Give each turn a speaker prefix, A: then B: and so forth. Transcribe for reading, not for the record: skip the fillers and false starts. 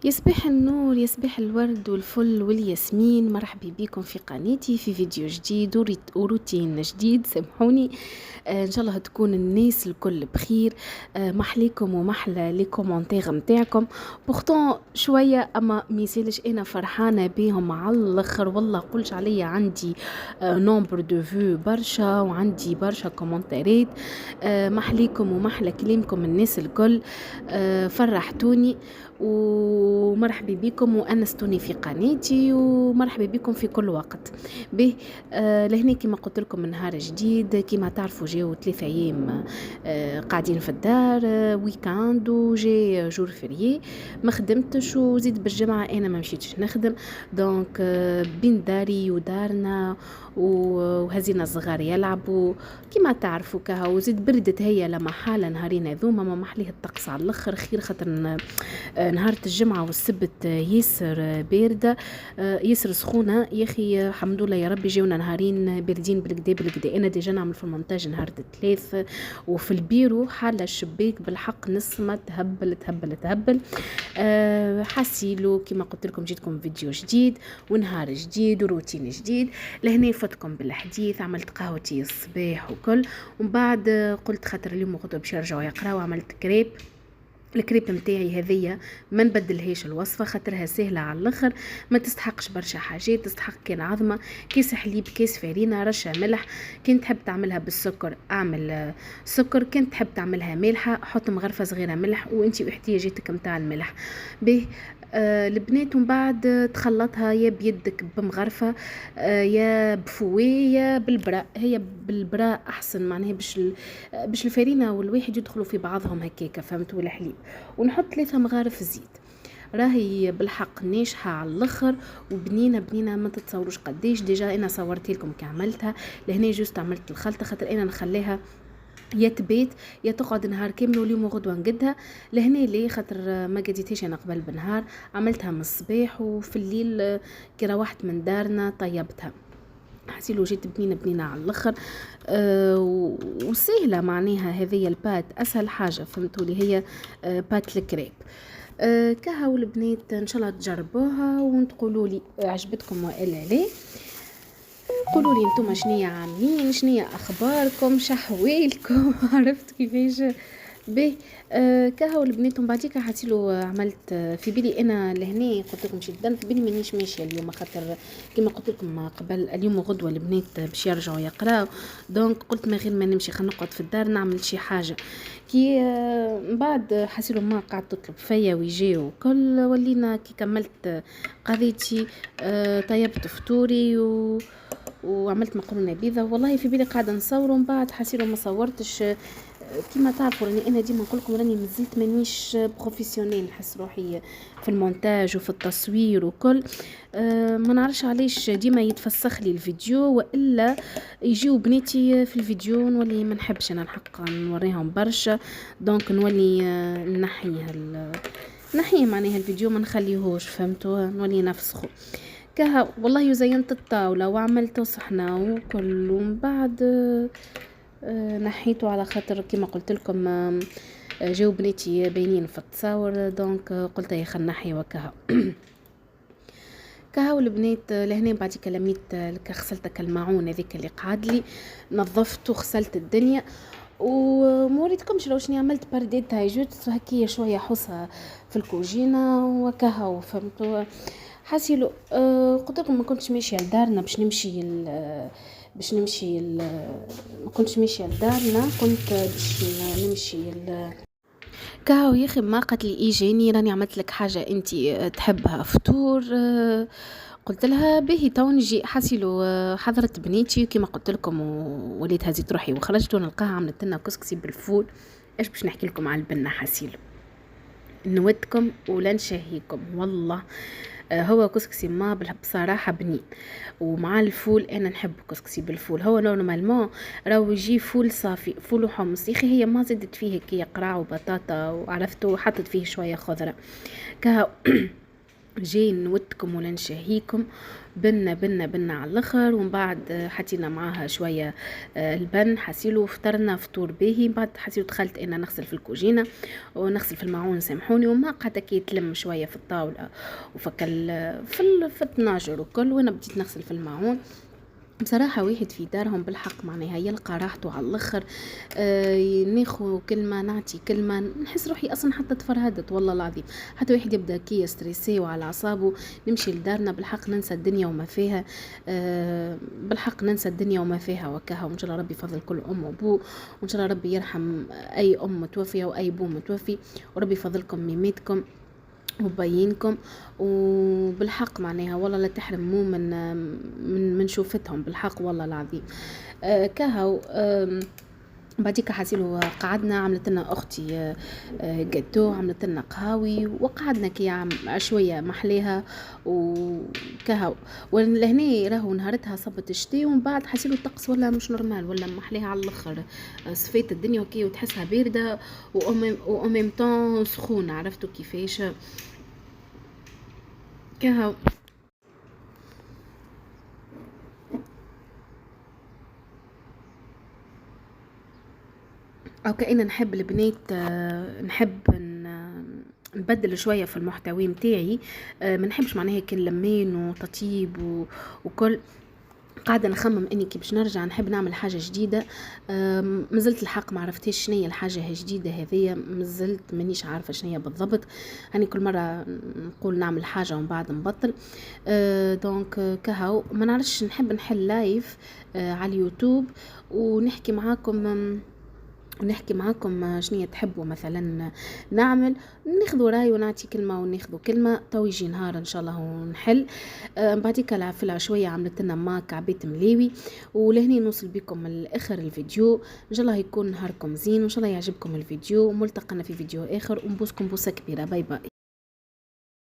A: يصبح النور، يصبح الورد والفل والياسمين. مرحبا بكم في قناتي في فيديو جديد وروتين جديد. سامحوني. ان شاء الله تكون الناس الكل بخير. محليكم ومحلى لي كومونتير نتاعكم. بورتون شويه اما ميسالش انا فرحانه بيهم على الاخر، والله قلش عليا عندي نومبر دو فيو برشا وعندي برشا كومنتاريت. محليكم ومحلى كلامكم الناس الكل. فرحتوني ومرحبا بكم وانستوني في قناتي ومرحبا بكم في كل وقت. به لهنا كما قلت لكم من نهار جديد، كما تعرفوا جاو 3 ايام قاعدين في الدار، ويكاند وجي جور فريي ما خدمتش، وزيد بالجمعه انا ما مشيتش نخدم. دونك بين داري ودارنا وهزينا الصغار يلعبوا كما تعرفوا كها، وزيد بردت هي لما حاله نهارين هذوما ما محليه الطقس على الاخر خير، خاطر نهار الجمعة والسبت ياسر باردة، ياسر سخونة يا أخي. الحمد لله يا ربي جاونا نهارين باردين بالكدا. أنا ديجا نعمل في المونتاج نهار الثلاث، وفي البيرو حالة الشباك بالحق نسمة تهبل. حاسيلو كما قلت لكم جيتكم فيديو جديد ونهار جديد وروتين جديد. لهنا فتكم بالحديث، عملت قهوتي الصباح وكل، ومن بعد قلت خاطر اليوم وغدوة باش يرجعوا يقراو عملت كريب. الكريب متاعي هذيا ما نبدلهاش الوصفه خاطرها سهله على الاخر، ما تستحقش برشا حاجات، تستحق كان عظمه، كيس حليب، كيس فرينه، رشه ملح. كنت تحب تعملها بالسكر اعمل سكر، كنت تحب تعملها مالحه حط مغرفه صغيره ملح وانتي واحتياجاتك متاع الملح. به البنات ومن بعد تخلطها يا بيدك بمغرفه يا بفويه يا بالبراء. هي بالبراء احسن معناها باش الفرينه والواحد يدخلوا في بعضهم هكاكا، فهمت؟ والحليب. ونحط 3 مغارف زيت، راهي بالحق ناشحه على الاخر وبنينه ما تتصوروش قديش. ديجا انا صورت لكم كي عملتها، لهنا جوست عملت الخلطه خاطر انا نخليها يا تبيت يا تقعد نهار كامل، واليوم وغدوه نقدها. لهنا ليه خاطر ما قديتهاش انا قبل بنهار، عملتها من الصباح وفي الليل كي روحت من دارنا طيبتها. حسيلو جيت بنينه على الاخر. وسهله معناها هذه البات اسهل حاجه، فهمتوا لي؟ هي بات الكريب. كها والبنات ان شاء الله تجربوها وتقولوا لي عجبتكم والا لا. قولوا لي انتم شنية عاملين، شنية اخباركم، شحوالكم عرفت كيفاش؟ به كهو البنات. من بعديك حسيلو عملت في بالي انا لهنا قلت لكم مشيت في بالي مانيش ماشيه اليوم خاطر كما قلت لكم قبل اليوم وغدوه البنات باش يرجعوا يقراو. دونك قلت ما غير ما نمشي خلينا نقعد في الدار نعمل شي حاجه. كي من بعد حسيلو ما قاعد تطلب فيا ويجيو وكل، ولينا كي كملت قضيتي طيبت فطوري وعملت مقرونه بيضه. والله في بالي قاعده نصور ومن بعد حسيلو ما صورتش. كما تعرفوا راني انا ديما نقول لكم راني مازلت مانيش بروفيسيونيل، نحس روحي في المونتاج وفي التصوير وكل. ما نعرفش علاش ديما يتفسخ لي الفيديو والا يجيو بناتي في الفيديو نولي ما نحبش انا الحق نوريهم برشا. دونك نولي نحيه معناها الفيديو ما نخليهوش، فهمتوا؟ نولي نفسخه كها. والله زينت الطاوله وعملت صحنا وكل، ومن بعد نحيته على خاطر كما قلت لكم جاو بناتي باينين في التصاور. دونك قلت يا خل نحي وكها. كهو البنات لهنا بعد كلميت غسلت الماعون هذيك اللي قعد لي، نظفت وغسلت الدنيا وموريتكمش لو شني عملت برديت هاي جوت هكيه شويه حصه في الكوجينه وكهو، فهمتوا؟ حاسيلو قلت لكم ما كنتش ماشيه لدارنا ما كنتش ماشيه لدارنا، كنت باش نمشي كاو يا اخي. ما قالت لي اجاني راني عملت لك حاجه انت تحبها فطور. قلت لها باهي تو نجي. حاسيلو حضرت بنيتي كما قلت لكم وليت هزيت روحي وخرجت ونلقاها عملت لنا كسكسي بالفول. ايش باش نحكي لكم على البنه حاسيلو، نودكم ولا نشهيكم والله. هو كسكسي ما بصراحة بنين ومع الفول. انا نحب كسكسي بالفول. هو نورمالمون راهو يجي فول صافي، فول وحمص يا اخي. هي ما زدت فيه كي قرع وبطاطا وعرفتو حطت فيه شوية خضرة كهو. جاي نودكم ولا نشهيكم بنا على الاخر. ومن بعد حطينا معاها شويه البن حسيلو، فطرنا فطور باهي. بعد حسيلو دخلت انا نغسل في الكوجينه ونغسل في الماعون سامحوني، وما قعدت كي تلم شويه في الطاوله وفك في الطناجر وكل، وانا بديت نغسل في الماعون. بصراحة واحد في دارهم بالحق معناها يلقى راحته على الاخر. ناخو كلمة نعطي كلمة نحس روحي اصلا حتى تفرهدت والله العظيم. حتى واحد يبدا كي ستريسي وعلى اعصابه نمشي لدارنا بالحق ننسى الدنيا وما فيها. بالحق ننسى الدنيا وما فيها وكاها. وان شاء الله ربي يفضل كل ام وابو، وان شاء الله ربي يرحم اي ام متوفية واي ابو متوفي، وربي يفضلكم ميميتكم وبينكم. وبالحق معناها والله لا تحرموا من شوفتهم بالحق والله العظيم. كهو بعديك حاسيلو قعدنا، عملت لنا اختي جاتو، عملت لنا قهاوي وقعدنا كي شويه محليها وكهو. ولهنا راهو نهارتها صبت الشتي، ومن بعد حاسيلو الطقس ولا مش نورمال ولا محليها على الاخر. صفيت الدنيا وكي وتحسها بارده وأميم طون سخونه، عرفتوا كيفاش كهو. او كأن نحب البنات، نحب نبدل شويه في المحتوى متاعي. ما نحبش معناها هيك لمين وتطيب وكل. قاعده نخمم اني كي باش نرجع نحب نعمل حاجه جديده. مازلت الحق ما عرفتش شنو هي الحاجه الجديده هذيا، مازلت مانيش عارفه شنو هي بالضبط. هاني كل مره نقول نعمل حاجه ومن بعد نبطل. دونك كهو ما نعرفش، نحب نحل لايف على اليوتيوب ونحكي معاكم شنو تحبوا مثلا نعمل، ناخذوا راي ونعطي كلمه وناخذوا كلمه. تو يجي نهار ان شاء الله ونحل. بعديك في العشويه عملت لنا ماك عبيت مليوي. ولهني نوصل بكم لاخر الفيديو، ان شاء الله يكون نهاركم زين وان شاء الله يعجبكم الفيديو. ملتقنا في فيديو اخر، ونبوسكم بوسه كبيره. باي باي.